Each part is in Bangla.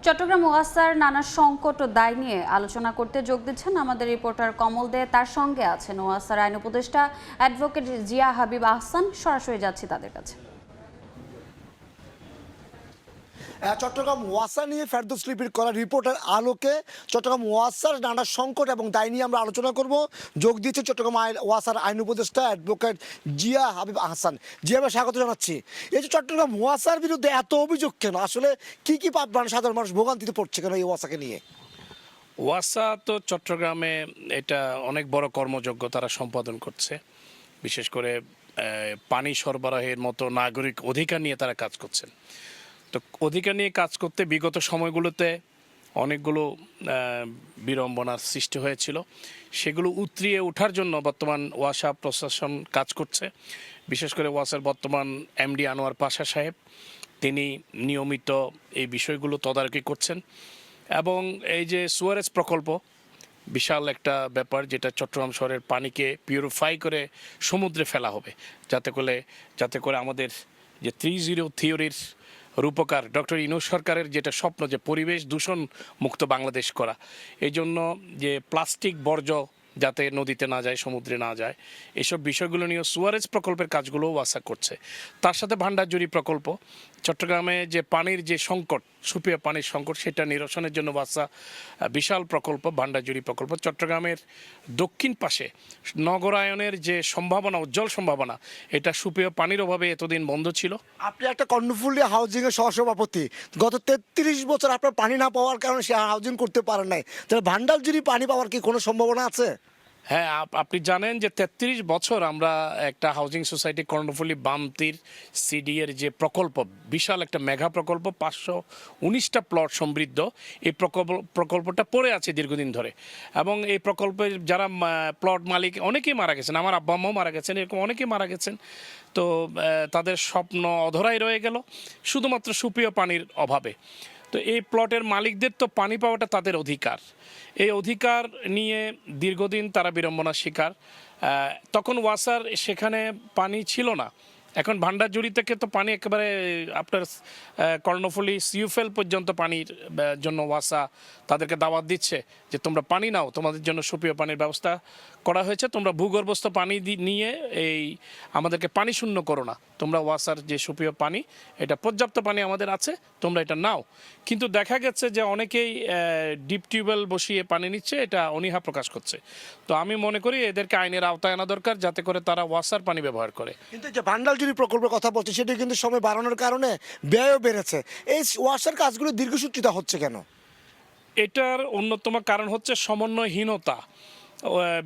চট্টগ্রাম ওয়াসার নানা সংকট ও দায় নিয়ে আলোচনা করতে যোগ দিচ্ছেন আমাদের রিপোর্টার কমল দে। তার সঙ্গে আছেন ওয়াসার আইন উপদেষ্টা অ্যাডভোকেট জিয়া হাবিব আহসান। সরাসরি যাচ্ছি তাদের কাছে। চট্টগ্রাম ওয়াসা নিয়ে ফেরদৌস লিপির করা রিপোর্টের আলোকে চট্টগ্রাম ওয়াসার নানা সংকট এবং দায় নিয়ে আমরা আলোচনা করব। যোগ দিয়েছে চট্টগ্রাম ওয়াসার আইন উপদেষ্টা অ্যাডভোকেট জিয়া হাবিব আহসান। জিয়া ভাই, স্বাগত জানাচ্ছি। এই যে চট্টগ্রাম ওয়াসার বিরুদ্ধে এত অভিযোগ কেন? আসলে কি পাপ সাধারণ মানুষ ভোগান্তিতে পড়ছে কেন এই ওয়াসাকে নিয়ে? ওয়াসা তো চট্টগ্রামে এটা অনেক বড় কর্মযজ্ঞ তারা সম্পাদন করছে। বিশেষ করে পানি সরবরাহের মতো নাগরিক অধিকার নিয়ে তারা কাজ করছেন। তো অধিকার নিয়ে কাজ করতে বিগত সময়গুলোতে অনেকগুলো বিড়ম্বনার সৃষ্টি হয়েছিল। সেগুলো উতরিয়ে ওঠার জন্য বর্তমান ওয়াসা প্রশাসন কাজ করছে। বিশেষ করে ওয়াসার বর্তমান এমডি আনোয়ার পাশা সাহেব, তিনি নিয়মিত এই বিষয়গুলো তদারকি করছেন। এবং এই যে সুয়ারেজ প্রকল্প, বিশাল একটা ব্যাপার, যেটা চট্টগ্রাম শহরের পানিকে পিউরিফাই করে সমুদ্রে ফেলা হবে, যাতে করে আমাদের যে 3-0 থিওরির রূপকার ডক্টর ইউনূস সরকারের যেটা স্বপ্ন, যে পরিবেশ দূষণ মুক্ত বাংলাদেশ করা, এই জন্য যে প্লাস্টিক বর্জ্য যাতে নদীতে না যায়, সমুদ্রে না যায়, এসব বিষয়গুলো নিয়ে সুয়ারেজ প্রকল্পের কাজগুলোও ওয়াসা করছে। তার সাথে ভান্ডারজুড়ি প্রকল্প, চট্টগ্রামে যে পানির যে সংকট, সুপেয় পানির সংকট, সেটা নিরসনের জন্য ওয়াসা বিশাল প্রকল্প, ভান্ডারজুড়ি প্রকল্প। চট্টগ্রামের দক্ষিণ পাশে নগরায়নের যে সম্ভাবনা, উজ্জ্বল সম্ভাবনা, এটা সুপেয় পানির অভাবে এতদিন বন্ধ ছিল। আপনি একটা কর্ণফুলী হাউজিং এর সহসভাপতি। গত 33 বছর আপনার পানি না পাওয়ার কারণে সে হাউজিং করতে পারেন নাই। তাহলে ভান্ডারজুড়ি পানি পাওয়ার কি কোনো সম্ভাবনা আছে? হ্যাঁ, আপনি জানেন যে 33 বছর আমরা একটা হাউজিং সোসাইটি কর্ণফুলী বামতির সিডি এর যে প্রকল্প, বিশাল একটা মেগা প্রকল্প, 519টা প্লট সমৃদ্ধ, এই প্রকল্পটা পড়ে আছে দীর্ঘদিন ধরে। এবং এই প্রকল্পের যারা প্লট মালিক অনেকেই মারা গেছেন, আমার আব্বা আম্মাও মারা গেছেন, এরকম অনেকেই মারা গেছেন। তো তাদের স্বপ্ন অধরাই রয়ে গেল শুধুমাত্র সুপেয় পানির অভাবে। তো এই প্লটের মালিকদের তো পানি পাওয়াটা তাদের অধিকার। এই অধিকার নিয়ে দীর্ঘদিন তারা বিড়ম্বনার শিকার। তখন ওয়াসার সেখানে পানি ছিল না। এখন ভান্ডারজুড়ি থেকে তো পানি একেবারে আপনার কর্ণফুলী সিউফেল পর্যন্ত পানির জন্য ওয়াসা তাদেরকে দাওয়াত দিচ্ছে যে তোমরা পানি নাও, তোমাদের জন্য সুপেয় পানির ব্যবস্থা করা হয়েছে, তোমরা ভূগর্ভস্থ পানি নিয়ে এই আমাদেরকে পানি শূন্য করো না, তোমরা ওয়াসার যে সুপেয় পানি, এটা পর্যাপ্ত পানি আমাদের আছে, তোমরা এটা নাও। কিন্তু দেখা গেছে যে অনেকেই ডিপ টিউবওয়েল বসিয়ে পানি নিচ্ছে, এটা অনীহা প্রকাশ করছে। তো আমি মনে করি এদেরকে আইনের আওতায় আনা দরকার, যাতে করে তারা ওয়াসার পানি ব্যবহার করে। কিন্তু যে ভান্ডারজুড়ি প্রকল্পের কথা বলছে, সেটা কিন্তু সময় বাড়ানোর কারণে ব্যয়ও বেড়েছে। এই ওয়াসার কাজগুলো দীর্ঘসূত্রিত হচ্ছে কেন? এটার অন্যতম কারণ হচ্ছে সমন্বয়হীনতা।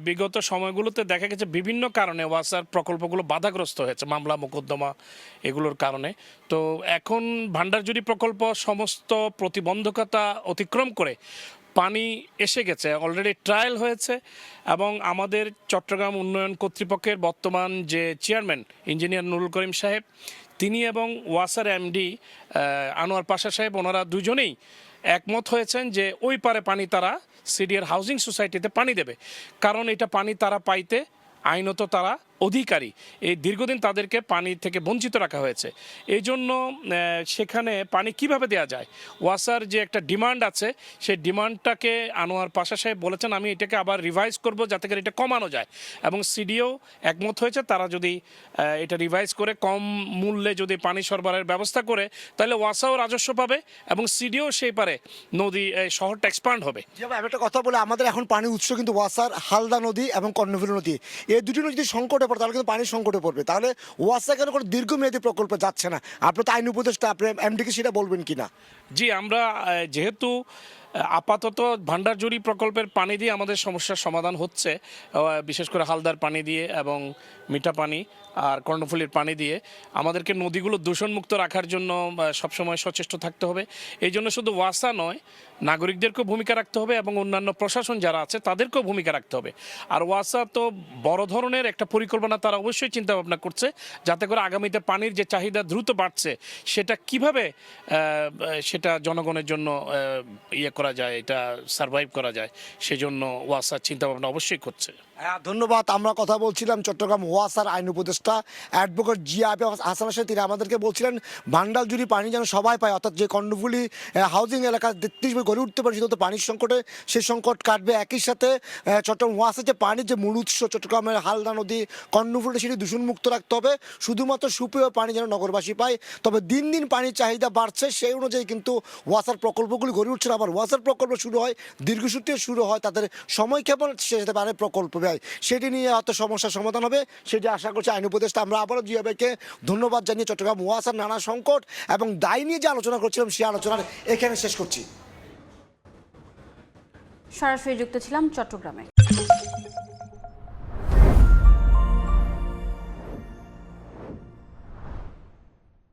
বিগত সময়গুলোতে দেখা গেছে বিভিন্ন কারণে ওয়াসার প্রকল্পগুলো বাধাগ্রস্ত হয়েছে, মামলা মোকদ্দমা এগুলোর কারণে। তো এখন ভান্ডারজুড়ি প্রকল্প সমস্ত প্রতিবন্ধকতা অতিক্রম করে পানি এসে গেছে, অলরেডি ট্রায়াল হয়েছে। এবং আমাদের চট্টগ্রাম উন্নয়ন কর্তৃপক্ষের বর্তমান যে চেয়ারম্যান ইঞ্জিনিয়ার নুরুল করিম সাহেব, তিনি এবং ওয়াসার এমডি আনোয়ার পাশা সাহেব, ওনারা দুজনেই একমত হয়েছেন যে ওই পারে পানি তারা সিডিএর হাউজিং সোসাইটিতে পানি দেবে, কারণ এটা পানি তারা পাইতে আইনত তারা অধিকারী। এই দীর্ঘদিন তাদেরকে পানি থেকে বঞ্চিত রাখা হয়েছে। এই জন্য সেখানে পানি কিভাবে দেওয়া যায়, ওয়াসার যে একটা ডিমান্ড আছে, সেই ডিমান্ডটাকে আনোয়ার পাশা সাহেব বলেছেন আমি এটাকে আবার রিভাইজ করব, যাতে করে এটা কমানো যায়। এবং সিডিও একমত হয়েছে, তারা যদি এটা রিভাইজ করে কম মূল্যে যদি পানি সরবরাহের ব্যবস্থা করে, তাহলে ওয়াসাও রাজস্ব পাবে এবং সিডিও সেই পারে নদী শহরটা এক্সপান্ড হবে। আমি একটা কথা বলে, আমাদের এখন পানির উৎস কিন্তু ওয়াসার হালদা নদী এবং কর্ণফুলী নদী, এই দুটি নদী যদি সংকটে পড়ে তাহলে কিন্তু পানির সংকটে পড়বে। তাহলে ওয়াসা কেন কোনো দীর্ঘমেয়াদী প্রকল্পে যাচ্ছে না? আপনি তো আইন উপদেষ্টা, আপনি এমডিকে সেটা বলবেন কিনা? জি, আমরা যেহেতু আপাতত ভান্ডারজুড়ি প্রকল্পের পানি দিয়ে আমাদের সমস্যার সমাধান হচ্ছে, বিশেষ করে হালদার পানি দিয়ে এবং মিঠা পানি আর কর্ণফুলীর পানি দিয়ে, আমাদেরকে নদীগুলো দূষণমুক্ত রাখার জন্য সবসময় সচেষ্ট থাকতে হবে। এই জন্য শুধু ওয়াসা নয়, নাগরিকদেরকেও ভূমিকা রাখতে হবে এবং অন্যান্য প্রশাসন যারা আছে তাদেরকেও ভূমিকা রাখতে হবে। আর ওয়াসা তো বড় ধরনের একটা পরিকল্পনা তারা অবশ্যই চিন্তা ভাবনা করছে, যাতে করে আগামীতে পানির যে চাহিদা দ্রুত বাড়ছে, সেটা কিভাবে সেটা জনগণের জন্য করা যায়, এটা সার্ভাইভ করা যায়, সেজন্য ওয়াসা চিন্তা ভাবনা অবশ্যই করছে। ধন্যবাদ। আমরা কথা বলছিলাম চট্টগ্রাম ওয়াসার আইন উপদেষ্টা উপদেষ্টা অ্যাডভোকেট জিয়া হাসানের সাথে তিনি আমাদেরকে বলছিলেন ভান্ডাল জুড়ি পানি যেন সবাই পায়, অর্থাৎ যে কর্ণফুলী হাউজিং এলাকা 33 গড়ে উঠতে পারে শুধু পানির সংকটে সেই সংকট কাটবে। একই সাথে চট্টগ্রাম ওয়াসার যে পানির যে মূল উৎস চট্টগ্রামের হালদা নদী কর্ণফুলী সেটি দূষণমুক্ত রাখতে হবে, শুধুমাত্র সুপেয় পানি যেন নগরবাসী পায়। তবে দিন দিন পানির চাহিদা বাড়ছে, সেই অনুযায়ী কিন্তু ওয়াসার প্রকল্পগুলি গড়ে উঠছে না। আবার ওয়াসার প্রকল্প শুরু হয় দীর্ঘসূত্রে শুরু হয়, তাদের সময়ক্ষেপণ শেষ হতে পারে প্রকল্প ব্যয়, সেটি নিয়ে হয়তো সমস্যার সমাধান হবে, সেটি আশা করছি আইন উপদেষ্টা। আমরা আবারও জিয়া ভাইকে ধন্যবাদ জানিয়ে চট্টগ্রাম ওয়াসার নানা সংকট এবং দায় নিয়ে যে আলোচনা করছিলাম সেই আলোচনার এখানে শেষ করছি। সরাসরি যুক্ত ছিলাম চট্টগ্রামে।